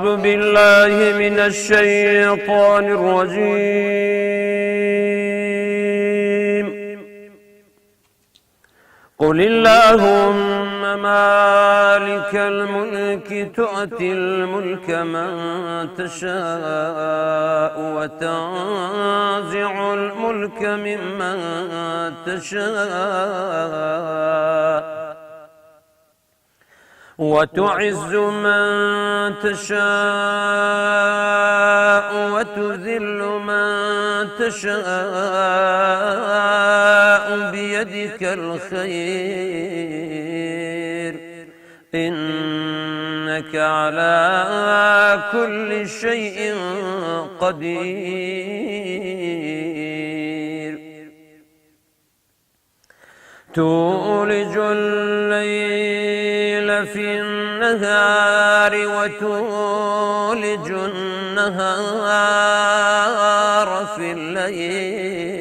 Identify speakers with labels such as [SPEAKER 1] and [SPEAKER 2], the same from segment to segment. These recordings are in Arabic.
[SPEAKER 1] أعوذ بالله من الشيطان الرجيم. قل اللهم مالك الملك تؤتي الملك من تشاء وتنزع الملك ممن تشاء وتعز من تشاء وتذل من تشاء بيدك الخير إنك على كل شيء قدير. تولج الليل في النهار وتولج النهار في الليل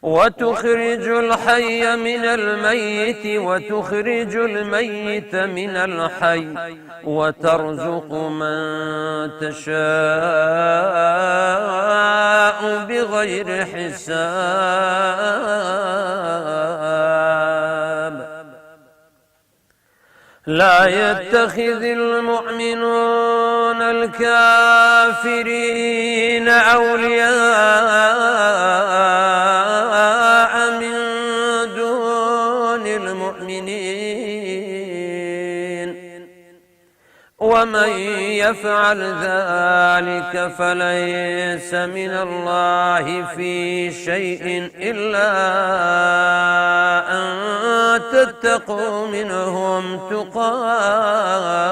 [SPEAKER 1] وتخرج الحي من الميت وتخرج الميت من الحي وترزق من تشاء بغير حساب. لا يتخذ المؤمنون الكافرين أولياء من دون المؤمنين ومن يفعل ذلك فليس من الله في شيء إلا أن تتقوا منهم تقاه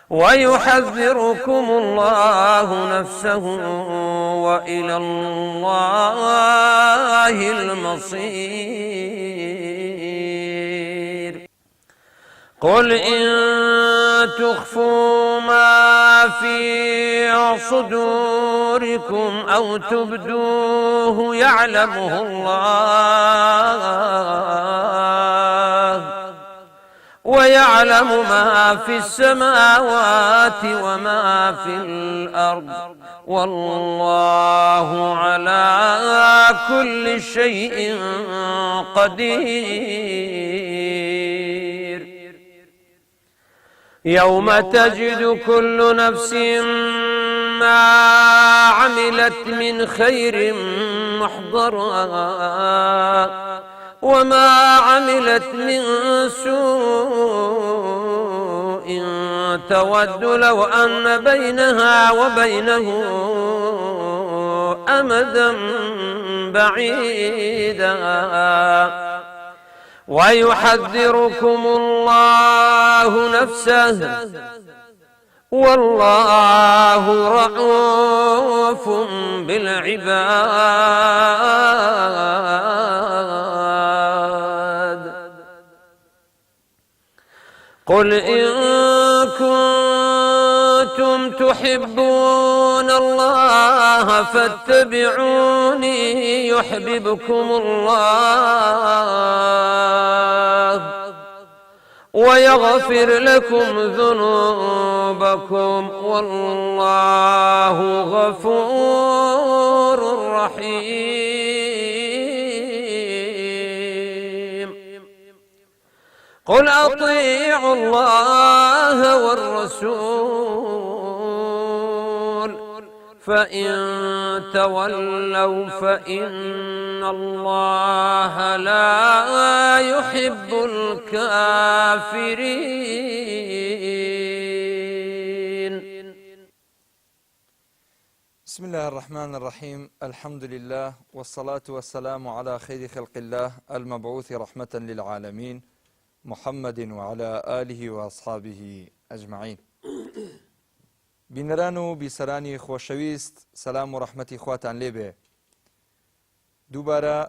[SPEAKER 1] ويحذركم الله نفسه وإلى الله المصير. قل إن تخفوا ما في صدوركم أو تبدوه يعلمه الله ويعلم ما في السماوات وما في الأرض والله على كل شيء قدير. يوم تجد كل نفس ما عملت من خير محضرا وما عملت من سوء تود لو أن بينها وبينه أمدا بعيدا ويحذركم الله نفسه والله رءوف بالعباد. قل إن كنتم تحبون الله فاتبعوني يحببكم الله ويغفر لكم ذنوبكم والله غفور رحيم. قل أطيعوا الله والرسول فإن تولوا فإن الله لا يحب الكافرين.
[SPEAKER 2] بسم الله الرحمن الرحيم. الحمد لله والصلاة والسلام على خير خلق الله المبعوث رحمة للعالمين محمد وعلى آله وأصحابه أجمعين. بینەران و بیسەرانی خۆشەویست، سەلام و ڕەحمەتی خواتان لێبێ. دووبارە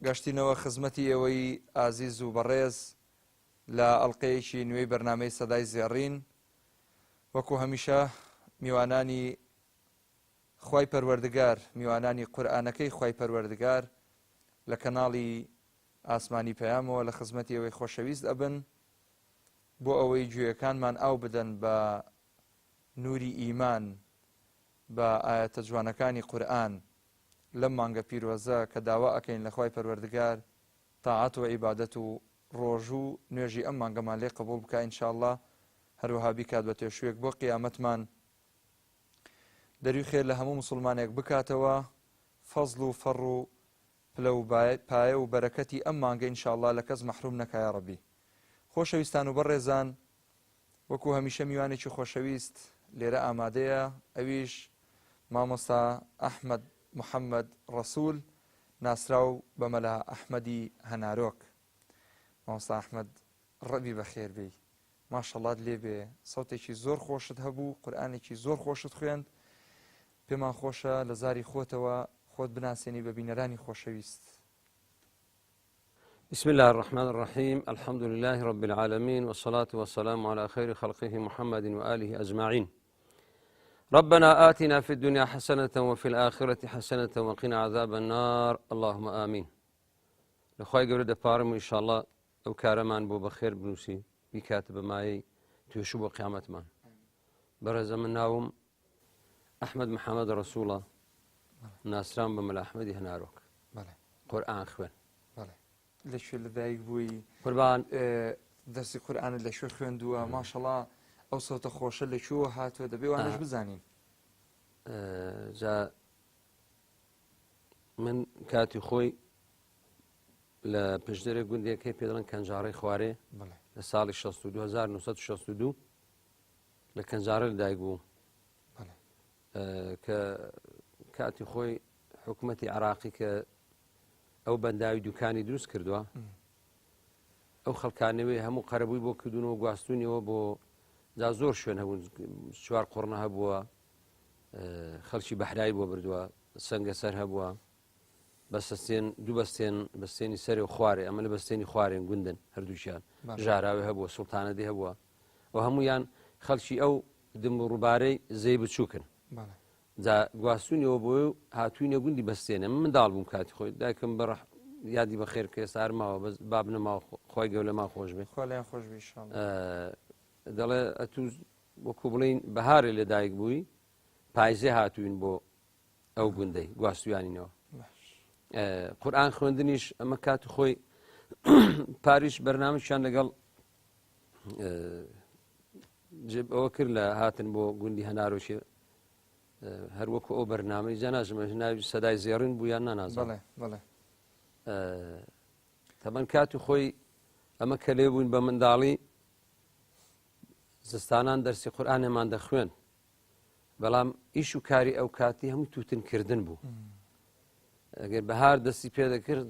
[SPEAKER 2] گەشتینەوە خزمەتی ئێوەی ئازیز و بەڕێز لە ئەڵقەیەکی نوێی بەرنامەی سەدای زێڕین، وەکو هەمیشە میوانانی خوای پەروەردگار، میوانانی قورئانەکەی خوای پەروەردگار لە کەناڵی ئاسمانی پەیامەوە لە خزمەتی ئێوەی خۆشەویست ئەبن بۆ ئەوەی گوێیەکانمان ئاو بدەن بە نوری ئیمان بە ئاەتە جوانەکانی قورئان لەم مانگە پیرۆزە کە داوا ئەکەین لە خوای پەروەردگار تاعەت و عیبادەت و ڕۆژوو نوێژی ئەم مانگەمان لێ قبوڵ بکە ئینشاءالله هەروەها بیکات بە تێشوێک بۆ قیامەتمان دەروی خێر لە هەموو مسلمانێک بکاتەوە فەزڵ و فەڕ و پلە و پایە و بەرەکەتی ئەم مانگە ئینشاءالله لە کەس مەحروم نەکایە ڕەبی. خۆشەویستان و بەڕێزان، وەکو هەمیشە میوانێکی خۆشەویست لێرە ئامادەیە، ئەویش مامۆستا ئەحمەد محەممەد ڕەسوول ناسراو بە مەلا ئەحمەدی هەنارۆک. مامۆستا ئەحمەد ڕەبی بەخێر بێی، ماشەڵڵات لێبێ، سەوتێکی زۆر خۆشت هەبوو، قورئانێکی زۆر خۆشت خوێند، پێمان خۆشە لە زاری خۆتەوە خۆت بناسیێنی بە بینەرانی خۆشەویست.
[SPEAKER 1] بسم الله الرحمن الرحيم الحمد لله رب العالمين والصلاة والسلام على خير خلقه محمد وآله أجمعين. ربنا آتنا في الدنيا حسنة وفي الآخرة حسنة وقنا عذاب النار اللهم آمين. لخوای گەورە دەپارم و ئینشاءالله ئەو کارەمان بۆ بەخێر بنووسی بیکاتە بە مایەی توێشوو بۆ قیامەتمان. بەڕێزە من ناوم ئەحمەد محەممەد ڕەسووڵە، ناسرام بە مەلا ئەحمەدی هەنارۆک، قورئان خوێن.
[SPEAKER 2] لەکوێ لەدایک بووی؟
[SPEAKER 1] قوربان
[SPEAKER 2] دەرسی قورئانت لەکوێ خوێندووە؟ ماشەڵڵا ئەو سەوتە خۆشە لەکوێوە هاتووە؟ دەبێ وانەش بزانین.
[SPEAKER 1] من کاتی خۆی لە پشدەرێک گوندێکی پێ دەڵێن کەنجاڕەی خوارێ لە ساڵی 1962 لە کەنجارە لەدایک بوو کە کاتی خۆی حکوومەتی عێراقی کە ئەو بەنداوی دوکانی دروست کردووە، ئەو خەڵکانەوەی هەموو قەرەبووی بۆ کردوونەوە گواستونیەوە بۆ جا زۆر شوێن هەبوون، چوار قوڕنە هەبووە، خەڵکی بەحرایی بۆ بردووە، سەنگەسەر هەبووە، دوو بەستێنی سەرێ و خوارێ، ئەمە لە بەستێنی خوارێن گوندن هەردووشیان، ژاراوی هەبووە، سوڵتانەدی هەبووە و هەمویان خەڵکی ئەو دم و ڕووبارەی زەی بچووکن. جا گواستونیەوە بۆ هاتووینە گوندی بەستێنە. من منداڵ بووم کاتی خۆی، دایکم بە یادی بەخێر کە ئێستا هەر ماوە با بنەماوە، خۆی گەورە لە ما خۆش بێ،
[SPEAKER 2] خۆیان خۆش بێ ئینشاءالله.
[SPEAKER 1] دەڵێ ئەتوو وەکو بڵین بەهارێ لەدایک بووی، پایزێ هاتووین بۆ ئەو گوندەی گواستویانینەوە. قورئان خوێندنیش ئەمە کاتی خۆی پاریش بەرنامەیەکیان لەگەڵ ئەوە کرد لە هاتن بۆ گوندی هەنارۆشێ، هەر وەکو ئەو بەرنامەی جاناژمە ناوی سەدای زێڕین بوو یان نانازانم. تەمەەن کاتی خۆی ئەمە کە لێ بووین بە منداڵی زستانان دەرسی قورئانێمان دەخوێن، بەڵام ئیش و کاری ئەو کاتی هەموو تووتنکردن بوو. ئەگەر بەهار دەستی پێ دەکرد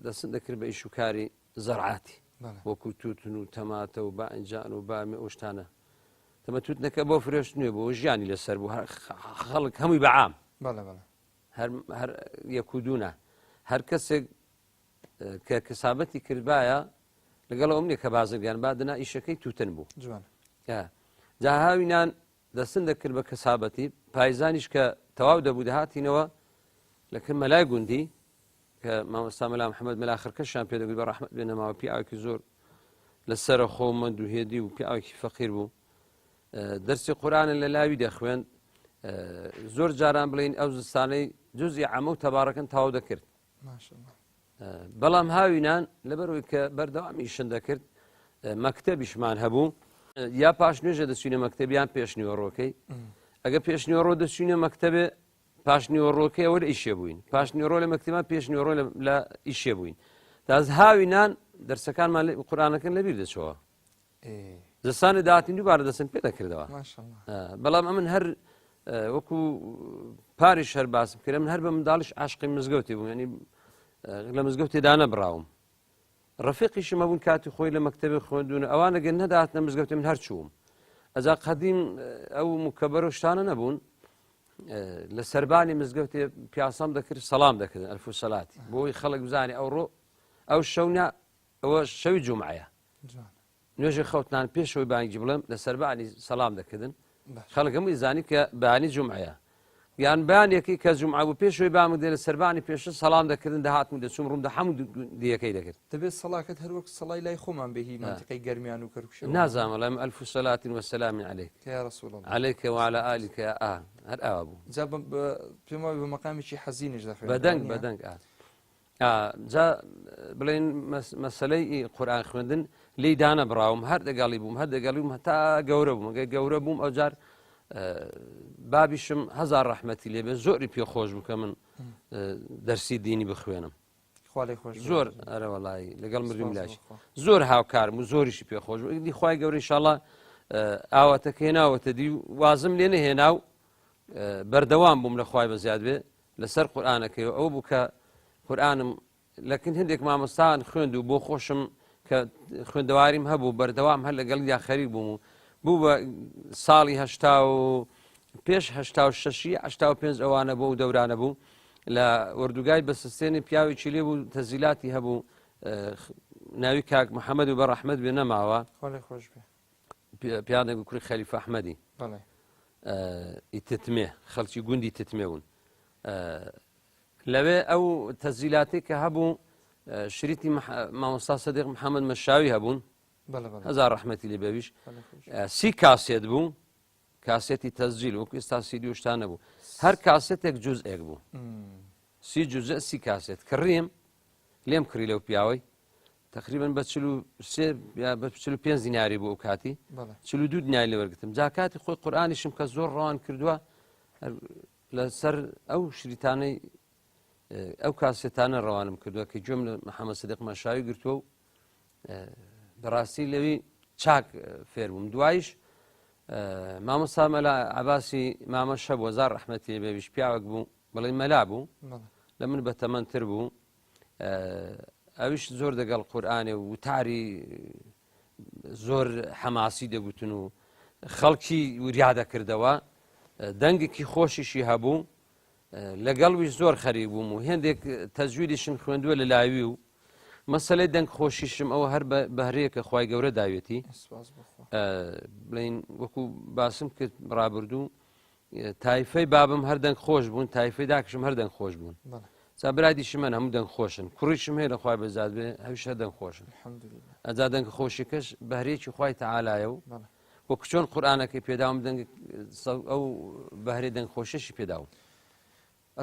[SPEAKER 1] دەست دەکرد بە ئیش و کاری زەرعاتی، وەکو تووتن و تەماتە و بائینجان و بامێ ئەو شتانە. تەمە تووتنەکە بۆ فرێشت نوێ بۆ ژیانی لەسەر بوو، خەڵک هەمووی بەعام، هەر یەک و دوونە، هەر کەسێک کە کەسابەتی کردبایە لەگەڵ ئەو منێ کە بازرگان بادنا ئیشەکەی تووتن بوو. جا هاوینان دەستن دەکرد بە کەسابەتی، پایزانیش کە تەواو دەبوو دەهاتینەوە لەکرد مەلای گوندی کە مامۆستا مەلا محەممەد مەلا خرکەشیان پێ دەگوت بە ڕەحمەت بێنەماوە، پیاوێکی زۆر لەسەرە خۆمەند و هێدی و پیاوێکی فەقیر بوو، دەرسی قورئانە لە لاوی دەخوێن. زۆر جاران بڵین ئەو زستانەی جوزی عەمە و تەبارەکەن تەواو دەکرد، بەڵام هاوینان لەبەرەوەی کە بەردەوامی ئیشن دەکرد مەکتەبیشمان هەبوو، یا پاش نوێژە دەچوینە مەکتەبیان پێشنیوەڕۆکەی، ئەگە پێشنیوەڕۆ دەچوینە مەکتەبێ پاشنیوەڕۆکەی ئەوە لە ئیشێ بووین، پاشنیوەڕۆ لە مەکتەبان پێشنیوەڕۆ لە ئیشێ بووین، تاز هاوینان دەرسەکانمان قورئانەکەن لەبیر دەچەوە، زستانی داهاتین دووبارە دەستن پێ دەکردەوە. بەڵام ئەمن هەر وەکو پاریش هەر باسم کرد، من هەر بە منداڵیش عاشقی مزگەوتی بووم، ینی لە مزگەوتێدا نەبراوم، ڕەفیقیشم هەبوون کاتی خۆی لە مەکتەبی خوێندوونە، ئەوانە گەر نەداهاتنە مزگەوتێ من هەر چووم. ئەجا قەدیم ئەو مکەبەر و شتانە نەبوون، لە سەربانی مزگەوتێ پیاسەم دەکرد سەڵام دەکردن ئەلفو سەلاتی، بۆی خەڵک بزانێ ئەو شەونە ئەوە شەوی جومعەیە، نوێژی خەوتنان پێشەوەی بانگی بڵێم لە سەربانی سەڵام دەکردن، خەڵک هەمووی زانی کە بەیانی جومعەیە. یان بەیانێکی کە جومعە بوو پێشەوەی بامک دێ لە سەربانی پێشە سەڵام دەکردن دەهاتم دەچوم ڕوومدا هەموو دیەکەی دەکرد
[SPEAKER 2] دەبێت سەڵاکەت هەر وەک سەڵای لای خۆمان بێهی منتیقەی گەرمیان و کەرکوشە
[SPEAKER 1] نازانم لەم ئەلف سەلات وەسەلام عەلەیک
[SPEAKER 2] یا رەسوڵ الله
[SPEAKER 1] عەلەیکە وعەلا ئالیکە هەر ئاوا بوو
[SPEAKER 2] جا پێم وایە بە مەقامێکی حەزینش دەخوێن
[SPEAKER 1] بەدەنگ جا بڵێن مەسەلەی قورئان خوێندن لی دانە بڕاوم هەر دەگەڵی بووم هەر دەگەڵی بووم هەتا گەورە بووم ئەگەر گەورە بووم ئەو جار بابیشم هەزار ڕەحمەتی لێبێ زۆری پێخۆش بوو کە من دەرسی دینی بخوێنم زۆر ئەرە وەڵی لەگەڵ مردم لاش زۆر هاوکارم و زۆریشی پێخۆش بوو دی خوای گەورەی ئینشاڵڵا ئاواتەکە هێناوەتە دی وازم لێ نەهێنا و بەردەوام بووم لە خوای بەزیاد بێ لەسەر قورئانەکەیەوە ئەو بوو کە قورئانم لەکن هەندێک مامۆستان خوێند و بۆ خۆشم کە خوێندەواریم هەبوو بەردەوام هەر لەگەڵ یا خەریک بووم و بوو بە ساڵی پێش هەشتا و شەشی هەشتا و پێنج ئەوانە بوو و دەورانە بوو لە وردوگای بەسەستێنی پیاوێکی لێ بوو تەزیلاتی هەبوو ناوی کاک محەممەد و بەڕەحمەد بێ نەماوە پیانێک کوڕی خەلیفە ئەحمەدی ئیتتمێ خەڵکی گوندی تتمێ بوون لەوێ ئەو تەزیلاتی کە هەبوو شریتی مامۆستا سەدیق محەممەد مەشاوی هەبوون هەزار ڕەحمەتی لێ بەویش سی کاسێت بوو کاسێتی تەزجیل وەکو ئێستا سیدی و شتان نەبوو هەر کاسێتێک جوزئێک بوو سی جوزە سی کاسێت کڕیم لێم کڕی لەو پیاوەی تقریبن بە 45 دیناری بوو ئەو کاتی 42 دیناری لێوەرگتم جا کاتی خۆی قورئانیشم کە زۆر ڕەوان کردووە لەسەر ئەو شریتانەی ئەو کاسێتانە ڕەوانم کردووە کە گوێم لە محەممەد سەدیق مەشاوی گرتووە و بەڕاستی لەوی چاک فێر بووم دوایش مامۆستا مەلا عەباسی مامە شەب وەزار ڕەحمەتی لێ بێویش پیاوێک بوو بڵێ مەلا بوو لە من بەتەمەنتر بوو ئەویش زۆر دەگەڵ قورئانێ و وتاری زۆر حەماسی دەگوتن و خەڵکی وریا دەکردەوە دەنگێکی خۆشیشی هەبوو لەگەڵویش زۆر خەریک بووم و هێندێک تەجویدیشم خوێندووە لە لاوی و مەسەلەی دەنگ خۆشیشم ئەوە هەر بەهرەیەکە خوای گەورە داوێتی بڵین وەکو باسم کرد ڕابردوو تایفەی بابم هەر دەنگ خۆش بوون تایفەی داکشم هەر دەنگ خۆش بوون چابرادیشی من هەموو دەنگ خۆشن کوڕیشم هەیە لە خوای بەزاد بێ هەویش هەر دەنگ خۆشن ئەجا دەنگ خۆشیکەش بەهرەیەکی خوای تەعالایە و وەکو چۆن قورئانەکەی پێداوم دەنگ ئەو بەهرەی دەنگ خۆشەشی پێداوم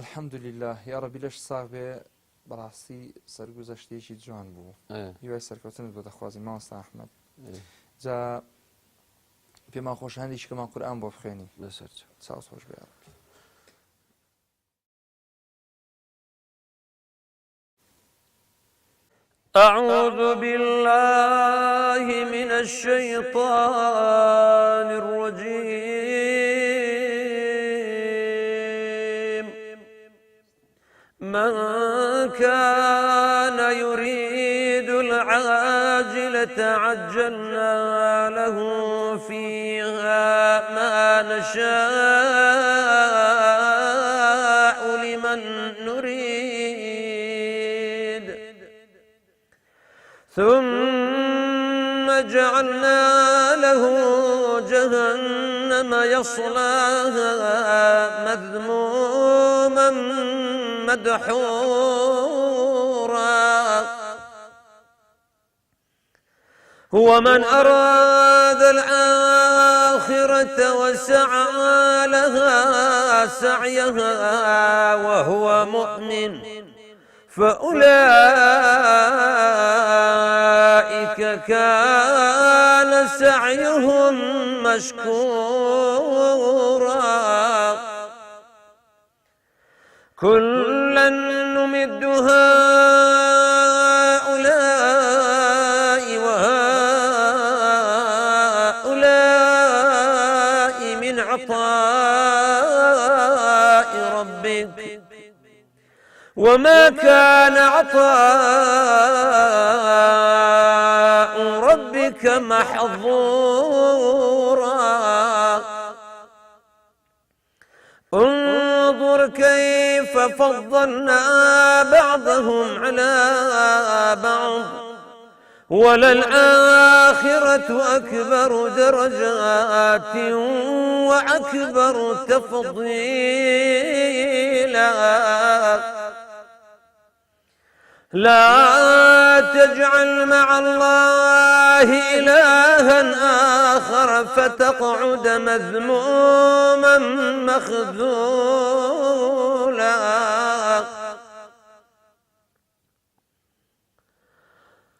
[SPEAKER 2] الحەمدولله یا ڕەبی لەش ساغ بێ بەڕاستی سەرگوزەشتێکی جوان بوو هیوای سەرکەوتنت بۆ دەخوازی مامۆستا ئەحمەد جا پێمان خۆش هەندێکی کەمان قورئان بۆ بخوێنی
[SPEAKER 1] لەسەر
[SPEAKER 2] چاوس خۆش بێ
[SPEAKER 1] أعوذ بالله من الشيطان الرجيم من كان يريد العاجلة عجلنا له فيها ما نشاء لمن نريد ثم جعلنا له جهنم يصلاها مذموما مدحورا ومن أراد الآخرة وسعى لها سعيها وهو مؤمن فأولئك كان سعيهم مشكورا كلا نمد هؤلاء وهؤلاء من عطاء ربك وما كان عطاء ربك محظورا انظر كيف فضلنا بعضهم على بعض وللآخرة أكبر درجات وأكبر تفضيلا لا تجعل مع الله إلها آخر فتقعد مذموما مخذولا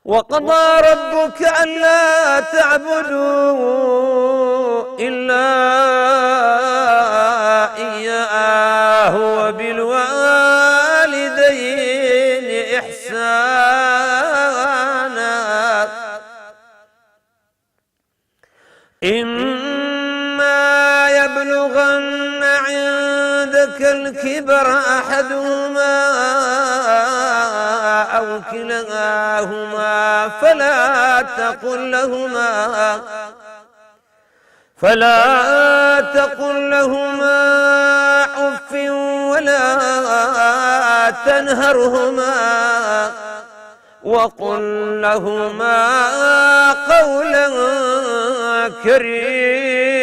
[SPEAKER 1] وقضى ربك ألا تعبدوا إلا إياه وبالوالدين إحسانا إما يبلغن عندك الكبر أحدهما أو كلاهما فلا تقل لهما أف ولا تنهرهما وقل لهما قولا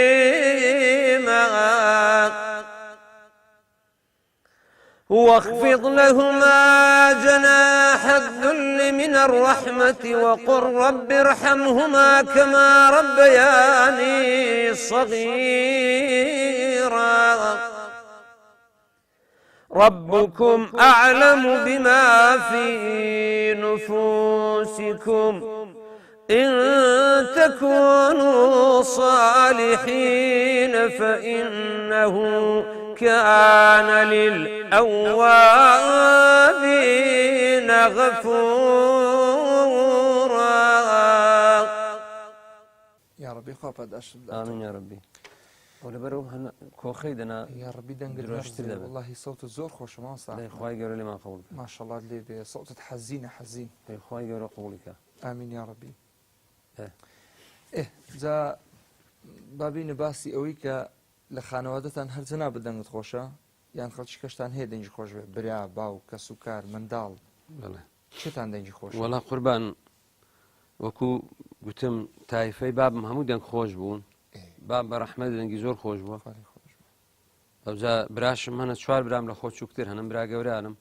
[SPEAKER 1] كريما واخفض لهما جناح الذل من الرحمة وقل رب ارحمهما كما ربياني صغيرا ربكم أعلم بما في نفوسكم إن تكونوا صالحين فإنه كان للأوابين غفورا.
[SPEAKER 2] يا ربي خواب أشد
[SPEAKER 1] آمين يا ربي. ولا بروح كوخيدنا
[SPEAKER 2] يا ربي دنقل والله صوت الزور خوش ما صار.
[SPEAKER 1] لا إخوائي قالوا لي ما قولك.
[SPEAKER 2] ما شاء الله لي صوت حزين حزين.
[SPEAKER 1] إخوائي قالوا قولك.
[SPEAKER 2] آمين يا ربي. جا بابی نباسی ئەوەی کە لە خانەوادەتان هەرجەنا بدەنگت خۆشە یان خەڵکی کەشتان هەیە دەنجی خۆش بێ برا باو کەس و کار منداڵ چێتان دەنجی خۆش
[SPEAKER 1] وەڵا قوربان وەکو گوتم تایفەی بابم هەموو دەنگ خۆش بوون باب بە ڕەحمەت دەنگی زۆر خۆش بووە ئەوجا براشم هەنە چوار برام لە خۆ چووکتر هەنم برا گەورانم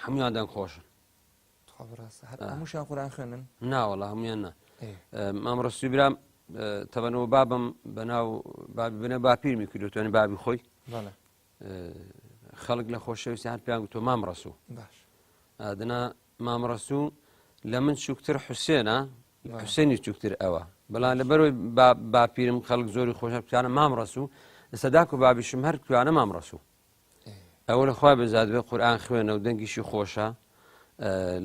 [SPEAKER 1] هەمویان دەنگ خۆشن
[SPEAKER 2] هەمووشیان قورئان خوێنن
[SPEAKER 1] ناوەڵا هەمویان نا مامڕستی برام تەبەنەوە بابم بەناو بابی بنە باپیرمی کردوتوانی بابی خۆی خەڵک لە خۆشەویستی هەر پێیان گوتۆ مامڕەسوو دنا مامڕەسوو لە من چووکتر حوسێنە حوسێنی چووکتر ئەوە بەڵام لەبەرەوەی باپیرم خەڵک زۆری خۆشە پیانە مامڕەسوو لەسە داک و بابیشم هەر کوانە مامڕەسوو ئەوە لەخوا بێزاد بێ قورئان خوێنە و دەنگیشی خۆشە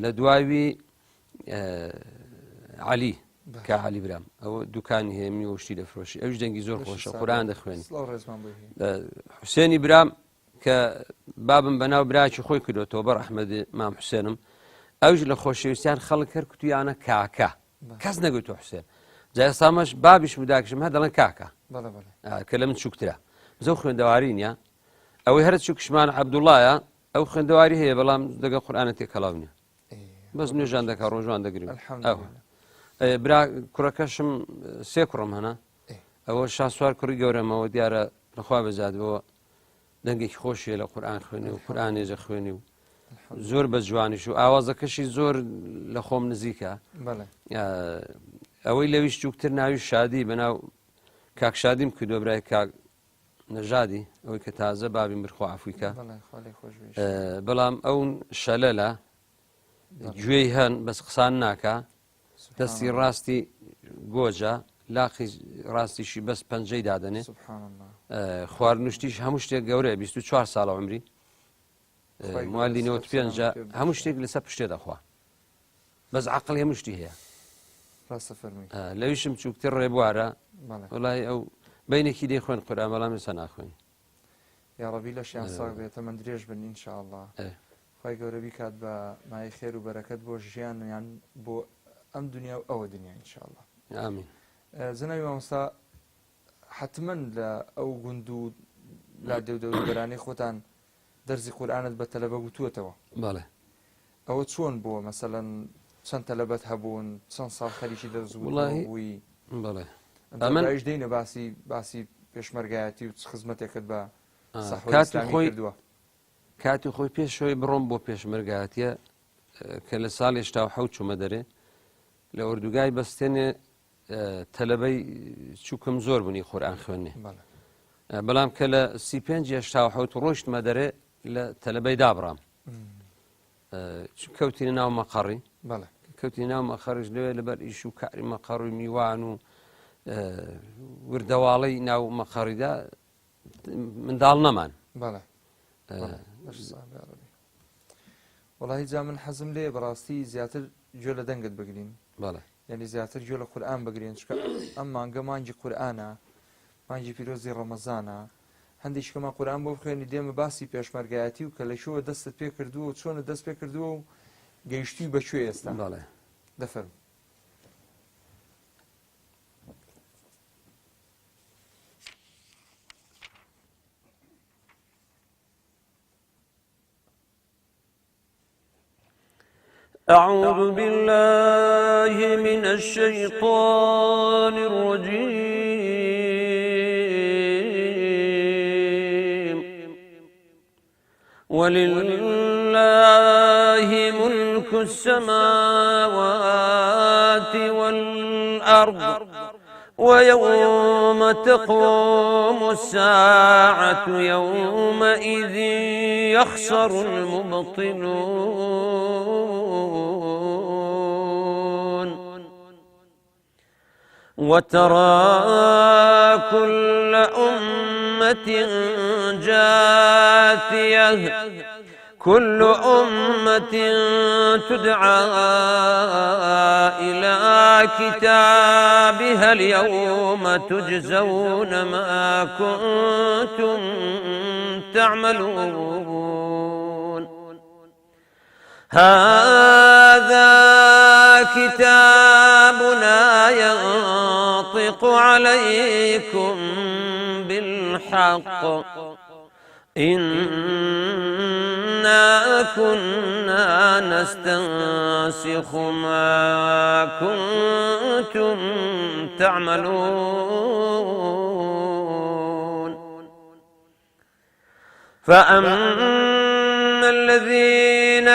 [SPEAKER 1] لە دواوی عەلی کە عەلی برام ئەوە دوکانی هەیە میوەشتی دەفرۆشی ئەوش دەنگی زۆر خۆشە قورئان دەخوێنی حوسێنی برام کە بابم بەناو براکی خۆی کردوتەوە بە ڕەحمەدی مام حوسێنم ئەوش لە خۆشەویستیان خەڵک هەر کوتویانە کاکە کەس نەگوتۆ حوسێن جا ئێستامەش بابیش و داکشم هەر دەڵێن کاکە کە لە من چووکترە زەو خوێندەواری نییە ئەوەی هەر چووکشمان عەبدوڵایە ئەو خوێندەواری هەیە بەڵام دەگە قورئانە تێکەڵاو نییە بەس نوێژان دەکات ڕۆژوان دەگرێت برا کوڕەکەشم سێ کوڕم هەنا ئەوە شاسوار کوڕی گەورەمەوە دیارە لەخوا بەزادەوە دەنگێکی خۆشیە لە قورئان خوێنی و قورئان ێزە خوێنی و زۆر بە جوانیش و ئاوازەکەشی زۆر لە خۆم نزیکە ئەوەی لەویش چووکتر ناوی شادی بەناو کاک شادیم کردووە برای کاک نەژادی ئەوەی کە تازە بابی مرخوا عەفویکە بەڵام ئەو شەلەلە گوێی هەن بەس قسان ناکە دەستی ڕاستی گۆجە لاقی ڕاستیشی بەس پەنجەی دادەنێ خواردنوشتیش هەموو شتێک گەورەیە 24 ساڵە عمری موالی 95 هەموو شتێک لەسەر پشتێ دەخوا بەس عەقڵ هەموو شتی هەیە لەویشم چووکتر ڕێبوارە وڵای ئەو بینێکی دێ خوێن قورئان بەڵام ێستا ناخوێنی
[SPEAKER 2] یا ڕەبی لەشیان ساغ بێتە من درێژ بن ئینشاءڵڵا خی گەورە بیکات بە مای خێر و بەرەکەت بۆ ژیانیان بۆ ئەم دنیا و ئەوە دنیا ئینشاءڵڵا
[SPEAKER 1] ئامین
[SPEAKER 2] زنەوی مامۆستا حتمما لە ئەو گوند و لا دەودەوروبەرانەی خۆتان دەرزی قورئانت بە تەلەبە گوتووەتەوە
[SPEAKER 1] بەڵێ
[SPEAKER 2] ئەوە چۆن بووە مەسەڵەن چەند تەلەبەت هەبوون چەند ساڵ خەریکی
[SPEAKER 1] وڵی بڵێ
[SPEAKER 2] ئەمەش دەینە باسی پێشمەرگایەتی و خزمەتێکت بە کردووە
[SPEAKER 1] کاتی خۆی پێشەوەی بڕۆم بۆ پێشمەرگایەتیە کە لە ساڵی 1970 چوومە دەرێ لە ئوردوگای بەستێنێ تەلەبەی چووکم زۆر بوونی خۆرئان خوێنێ بەڵام کە لە 35 ڕۆیشتمە دەرێ لە تەلەبەی دابڕام کەوتینە ناو مەقەڕی کەوتی ناو مەخەرش لەوێ لەبەر ئیش و کاری مەقەڕی میوان و وردەواڵەی ناو مەقەڕیدا منداڵ نەمان
[SPEAKER 2] وڵی جا من حەزم لێ بەڕاستی زیاتر گوێ لە دەنگت بگرین یعنی زیاتر گوێ لە قورئان بگرین چکە ئەم مانگە مانگی قورئانە مانگی پیرۆزی ڕەمەزانە هەندێک شتمان قورئان بۆ بخوێنی دێمە باسی پێشمەرگایەتی و کە لە شووە دەستت پێ کردووە و چۆنە دەست پێ کردووە و گەیشتی بەکوێ ئێستا دەفەرم
[SPEAKER 1] أعوذ بالله من الشيطان الرجيم ولله ملك السماوات والأرض ويوم تقوم الساعة يومئذ يخسر المبطلون وترى كل أمة جاثية كل أمة تدعى إلى كتابها اليوم تجزون ما كنتم تعملون هذا كتابنا ينطق عليكم بالحق إنا كنا نستنسخ ما كنتم تعملون فأما الذين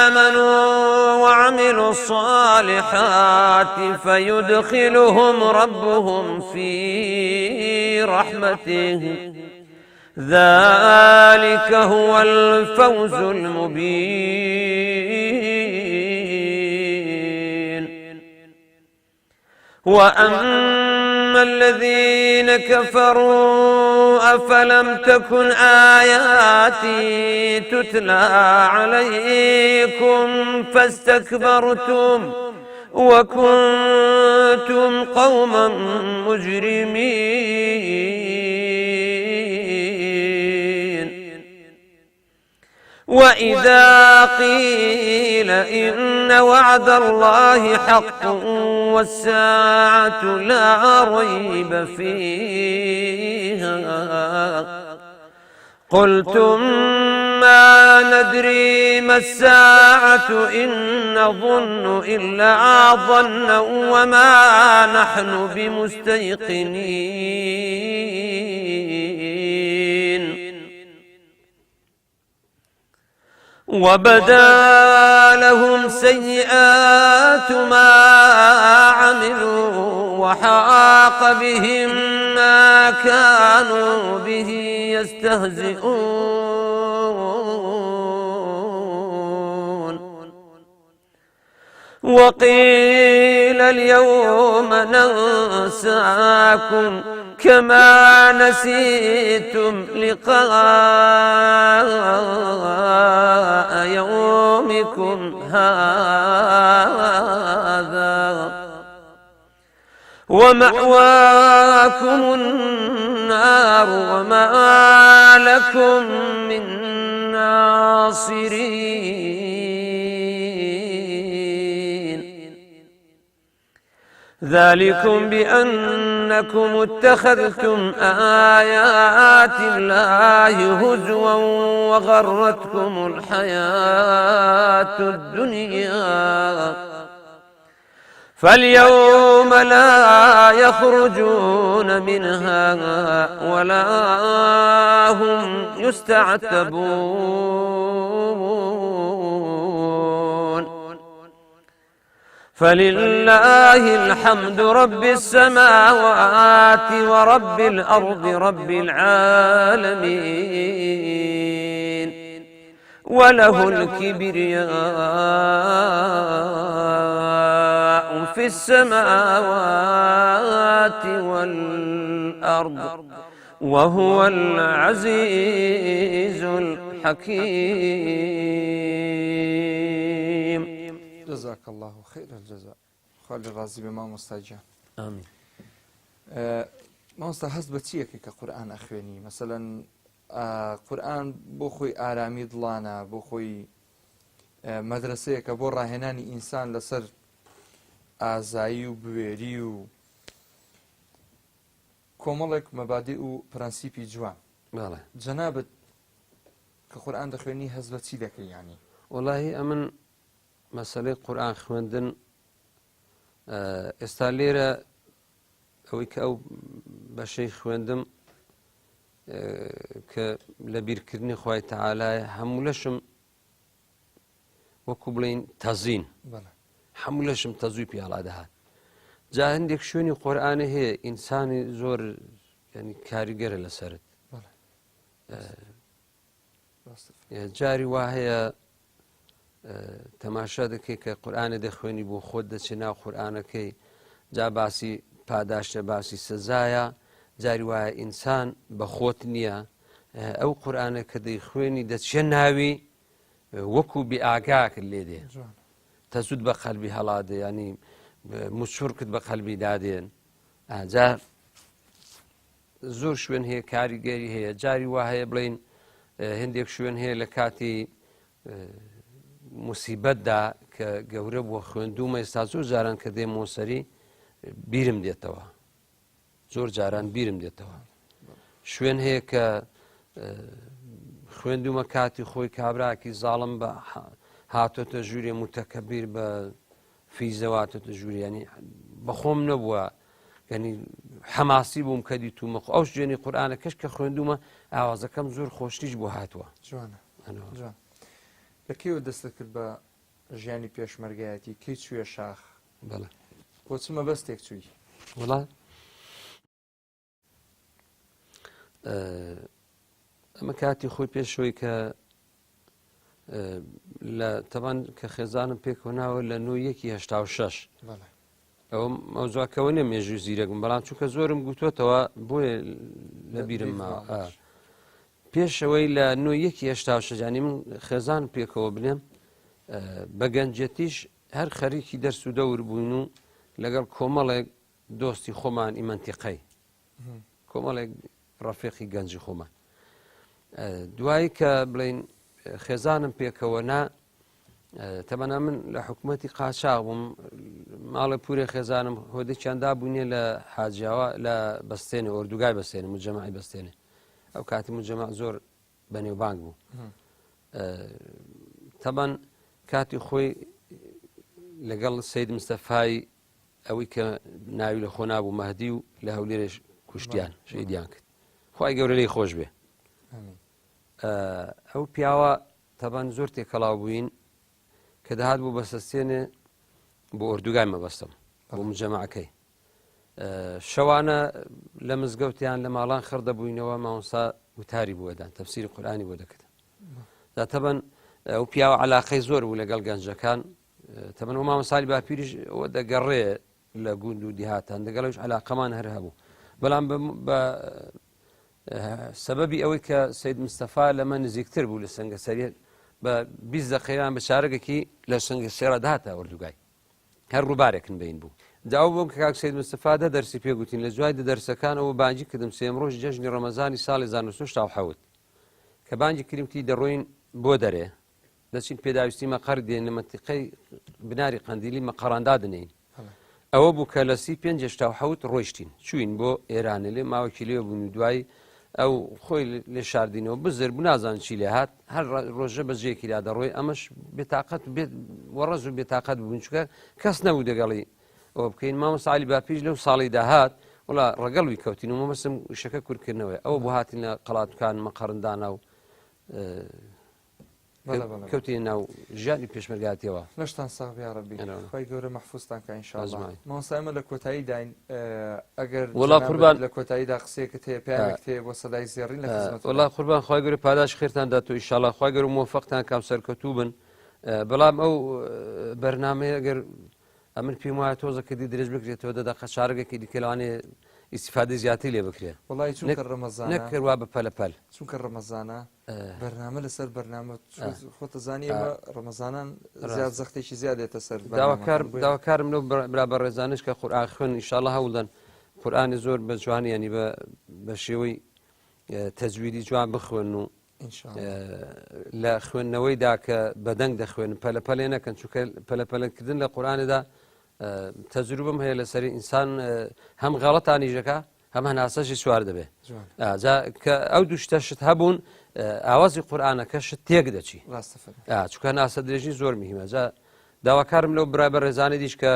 [SPEAKER 1] آمنوا وعملوا الصالحات فيدخلهم ربهم في رحمته ذلك هو الفوز المبين وأما الذين كفروا أفلم تكن آياتي تتلى عليكم فاستكبرتم وكنتم قوما مجرمين وإذا قيل إن وعد الله حق والساعة لا ريب فيها قلتم ما ندري ما الساعة إن نظن إلا ظنا وما نحن بمستيقنين وبدا لهم سيئات ما عملوا وحاق بهم ما كانوا به يستهزئون وقيل اليوم ننساكم كما نسيتم لقاء يومكم هذا ومأواكم النار وما لكم من ناصرين ذلكم بأنكم اتخذتم آيات الله هزوا وغرتكم الحياة الدنيا فاليوم لا يخرجون منها ولا هم يستعتبون فلله الحمد رب السماوات ورب الأرض رب العالمين وله الكبرياء في السماوات والأرض وهو العزيز الحكيم.
[SPEAKER 2] جزاك الله خير الجزاء. خالي الرازي بمام مستاجان.
[SPEAKER 1] آمين.
[SPEAKER 2] مامۆستا هەست بە چیەکە کە قورئان ئەخوێنی؟ مەسەڵەن قورئان بۆ خۆی ئارامی دڵانە، بۆ خۆی مەدرسەیەکە بۆ ڕاهێنانی ئینسان لەسەر ئازایی و بوێری و کۆمەڵێک مەبادی و پرەنسیپی جوان. جەنابەت کە قورئان دەخوێنی هەست بە چی دەکەی یانی؟
[SPEAKER 1] وەڵاهی ئەمن مەسەلەی قورئان خوێندن ئێستا لێرە ئەوەی کە ئەو بەشەی خوێندم کە لە بیرکردنی خوای تەعالایە هەموو لەشم وەکو بڵێین تەزین، هەموو لەشم تەزوی پیاڵا دەهات. جا هەندێک شوێنی قورئانە هەیە ئینسانی زۆر ینی کاریگەرە لەسەرت. جاری وا هەیە تەماشا دەکەی کە قورئانە دەخوێنی بۆ خۆت دەچێ ناو قورئانەکەی، جا باسی پاداشتە، باسی سزایە، جاری وایە ئینسان بە خۆت نییە. ئەو قورئانە کە دەیخوێنی دەچێ ناوی وەکو بێئاگاکرد لێ دێ، تەزود بە قەلبی هەڵادێ، ینی موچورکت بە قەلبی دادێن. جا زۆر شوێن هەیە کاریگەری هەیە. جاری وا هەیە بڵێن هەندێک شوێن هەیە لە کاتی موسیبەتدا کە گەورە بووە خوێندومە، ئێستا زۆر جاران کە دێمەوە سەری بیرم دێتەوە، زۆر جاران بیرم دێتەوە. شوێن هەیە کە خوێندومە کاتی خۆی کابراکی زاڵم بە هاتۆتە ژوورێ متەکەبیر بە فیزەواتۆتە ژووری، ینی بەخۆم نەبووە، ینی حەماسی بووم کە دیتومە. ئەو شوێنی قورئانە کەش کە خوێندومە ئاوازەکەم زۆر خۆشتیش بۆ هاتووە.
[SPEAKER 2] جوانە. لەکەوە دەست کرد بە ژیانی پێشمەرگایەتی؟ کەی چوویە شاخ؟
[SPEAKER 1] بەڵێ.
[SPEAKER 2] بۆ چ مەبەستێک چووی؟
[SPEAKER 1] وڵات ئەمە کاتی خۆی پێشەوەی کە لە تەبان کە خێزانم پێکەوەناوە لە 9/1/86 ئەوە مەوزوعکەوە نە مێژوو زیرەکم، بەڵام چونکە زۆرم گوتوەتەوە بۆیە لە بیرم ماوە. پێشەوەی لە 9/1/86 ینی من خێزان پێکەوە بنێم بە گەنجەتیش هەر خەریکی دەرس و دەور بووین و لەگەڵ کۆمەڵێک دۆستی خۆمان ئیمەنتیقەی، کۆمەڵێک ڕەفیقی گەنجی خۆمان. دوایی کە بڵین خێزانم پێکەوەنا، تەمەنا من لە حکوومەتی قاچاق بووم، ماڵە پورێ خێزانم هۆدەیان بوونێ لە حاجیاوە لە بەستێنێ، ئۆردوگای بەستێنێ، مجەمەعی بەستێنێ. ئەو کاتی مجەمەع زۆر بەنێوبانگ بوو. تەبەن کاتی خۆی لەگەڵ سەید مستەفای ئەوەی کە ناوی لە خۆ نابوو مەهدی و لە هەولێرش کوشتیان شەیدیان کرد، خوای گەورە لێی خۆش بێ. ئەو پیاوە تەبەن زۆر تێکەڵاو بووین کە دەهات بوو بەسەستێنێ بۆ ئۆردوگای مەبەستم بۆ مجەمەعەکەی. شەوانە لە مزگەوتیان لە ماڵان خڕدەبووینەوە، مامۆستا وتاری بووەدان، تەفسیری قورئانی بۆ دەکرد. تەبەن ئەو پیاوە عەلاقەی زۆر بوو لەگەڵ گەنجەکان. تەبەن ئەو مامۆستای باپیریش ئەوە دەگەڕێ لە گوند و دیهاتان، لەگەڵەوەش عەلاقەمان هەر هەبوو. بەڵام بە سەبەبی ئەوەی کە سەید مستەفا لەمە نزیکتر بوو لە سەنگەسەریە، بە 20 دقەیان بە چارەگێکی لە سەنگەسێرە داهاتە ئۆردوگای، هەر ڕووبارێکن بین بوو. جاو بۆم کە کاک سەید مستەفا دەرسی پێگوتین لە جوای دەرسەکانەوە بانگی کردم سێم ڕۆژ جەژنی ڕەمەزانی ساڵی 1970 کە بانگی کردیمتی دەڕۆین بۆ دەرێ، دەچین پێداویستی مەقەر دێن لە مەنتیقەی بناری قەندیلی مەقەڕاندا دنین. ئەوە بوو کە لە 5/7 ڕۆیشتین چوین بۆ ئێرانە، لێ ماوەکی لێ بوون و دوایی ئەو خۆی لێ شاردینەوە بزر بوو، نازان چی لێ هات، هەر ڕۆژە بەجێکی لا دەڕۆی. ئەمەش بێتاقەت وەڕەز و بێتاقەت بوون، چونکە کەس نەبوو دەگەڵی ئەوە بکەین مامۆستا باپیش لەو ساڵی داهات وڵا ڕەگەڵوی کەوتین و مەمەسم شەکە کورتکردنەوەی ئەوە بۆ هاتین لە قەڵاتوکان مەقەڕندانە و کەوتین ناو ژیانی پێشمەرگاتیەوە
[SPEAKER 2] لەشتان ساغیاڕبی خی گەورە مەحفوظتان کە ئینشاءالله مامۆستا لە کۆتایی داین ئەگەر
[SPEAKER 1] وڵا قوربان
[SPEAKER 2] لە کۆتاییدا قسێکت هەیە پیامێک هەیە بۆ سەدای زێڕین لە خزمەت
[SPEAKER 1] وڵا قوربان خی گەورە پاداش خێرتان داتەوە ئینشاءالله خی گەورە موفەقتان کام سەرکەوتوو بن بەڵام ئەو بەرنامەیە ئەگەر ئەمن پێم وایە تۆزە کە دی درێژ بکرێتەوە دەداقە چارەگەکی دیکە لەوانێ ئیسیفادەی زیاتر لێ بکرێت
[SPEAKER 2] وڵی چونکە ڕەمەزانە
[SPEAKER 1] نەکردوا بە پەلەپەل
[SPEAKER 2] چونکە ڕەمەزانە بەرنامە لەسەر بەرنامە خۆتە زانی ئێمە ڕەمەزانان زیاد زەختێکی زیادێتە سەر
[SPEAKER 1] داواکارم لەو برابە ڕێزانش کە قورئان خوێن ئینشاءالله هەوڵدەن قورئانی زۆر بە جوانی ینی بە شێوەی تەجویدی جوان بخوێن و لە خوێندنەوەیدا کە بەدەنگ دەخوێن پەلەپەلێ نەکەن چونکە پەلەپەلەکردن لە قورئاندا تەجروبەم هەیە لەسەری ئینسان هەم غەڵەتانیژەکە هەم هەناسەشی سوار دەبێت کە ئەو دوو شتە شت هەبوون ئاوازی قورئانەکە شت تێک دەچی چونکە ناسە درێژی زۆر میهمە داواکارم لەو برای بە ڕێزانە دیش کە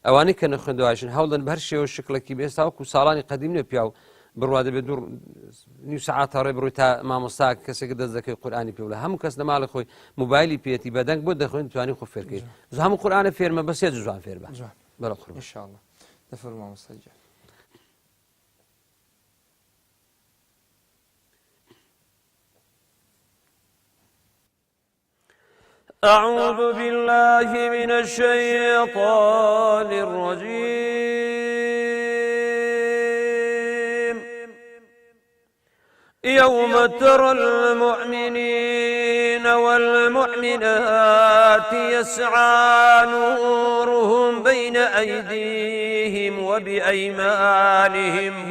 [SPEAKER 1] ئەوانەی کە نەخوێندەوەشن هەوڵدەن بە هەر شێوە شکلێکی بێستا وەکو ساڵانی قەدیم نێ پیا و بڕوا دەبێت دوور نیو سەعات ڕێ بڕووی تا مامۆستا کەسێک دەست دەکەی قورئانی پێ وڵە هەموو کەس لە ماڵی خۆی موبایلی پێێتی بەدەنگ بۆ دەخوێن توانی خۆ فێرکەیت هەموو قورئانە فێرمە بە سێ جوان فێر بە بەڵە قوربان
[SPEAKER 2] ئینشاءالله دەفەرموو مامۆستا گیان
[SPEAKER 1] أعوذ بالله من الشيطان الرجيم يوم ترى المؤمنين والمؤمنات يسعى نورهم بين أيديهم وبأيمانهم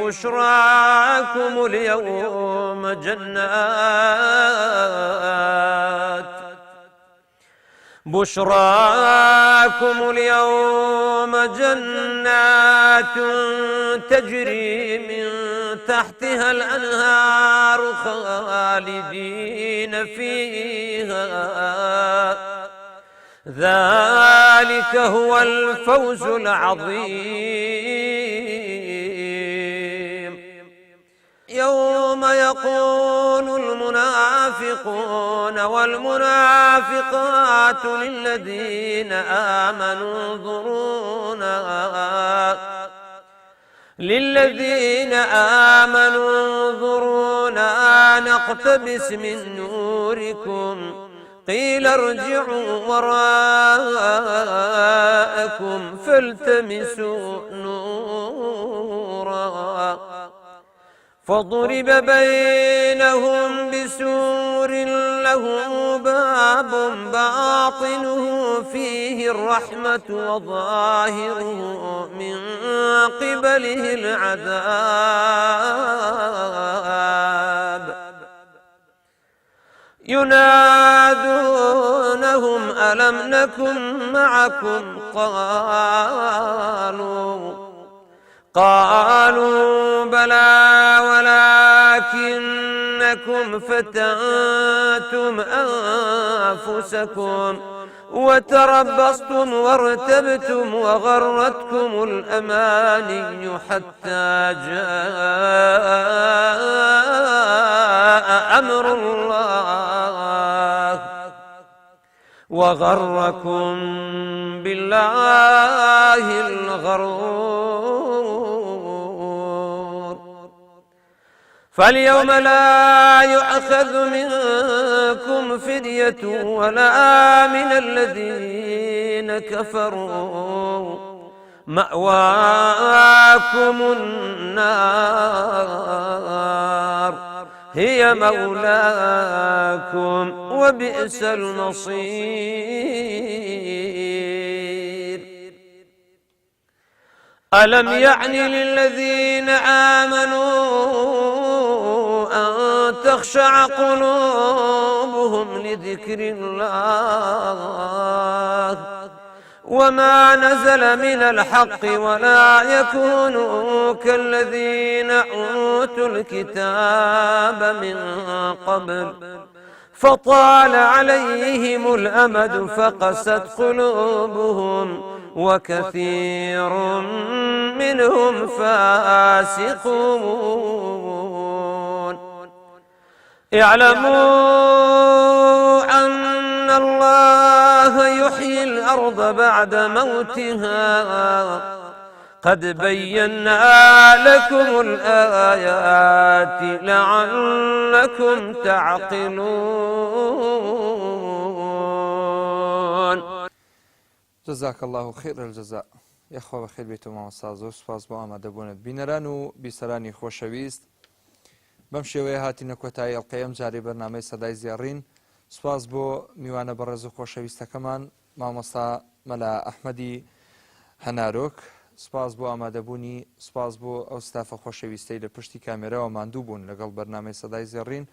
[SPEAKER 1] بشراكم اليوم جنات تجري من تحتها الأنهار خالدين فيها ذلك هو الفوز العظيم يوم يقول المنافقون والمنافقات للذين آمنوا انظرونا نقتبس من نوركم قيل ارجعوا وراءكم فالتمسوا نورا فضرب بينهم بسور له باب باطنه فيه الرحمة وظاهره من قبله العذاب ينادونهم ألم نكن معكم قالوا بلى ولكنكم فتنتم أنفسكم وتربصتم وارتبتم وغرتكم الأماني حتى جاء أمر الله وغركم بالله الغرور فاليوم لا يؤخذ منكم فدية ولا من الذين كفروا مأواكم النار هي مولاكم وبئس المصير ألم يعن للذين آمنوا أن تخشع قلوبهم لذكر الله وما نزل من الحق ولا يكونوا كالذين أوتوا الكتاب من قبل فطال عليهم الأمد فقست قلوبهم وكثير منهم فاسقون اعلموا أن الله يحيي الأرض بعد موتها قد بينا لكم الآيات لعلكم تعقلون.
[SPEAKER 2] جزاك الله خير الجزاء. یاخوا بەخێر بێتەوە مامۆستا، زۆر سوپاس بۆ ئامادەبوونت. بینەران و بیسەرانی خۆشەویست، بەم شێوەیە هاتینە کۆتایی ئەڵقەیەم جارێ بەرنامەی سەدای زێڕین. سوپاس بۆ میوانە بەڕێز و خۆشەویستەکەمان مامۆستا مەلا ئەحمەدی هەنارۆک، سوپاس بۆ ئامادەبوونی، سوپاس بۆ ئەو ستافە خۆشەویستەی لە پشتی کامێرەوە ماندوو بوون لەگەڵ بەرنامەی سەدای زێڕین.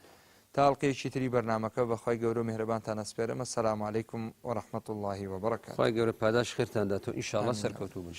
[SPEAKER 2] تا ئەڵقەیەکی تری بەرنامەکە بەخوای گەورە و میهرەبانتان ئەسپێرم. السلام عەلەیکم وەڕەحمەتوڵڵاهی وەبەرەکاتوه.
[SPEAKER 1] خی گەورە پاداش خێرتان داتەوە ئینشاءڵڵا سەرکەوتوو بن.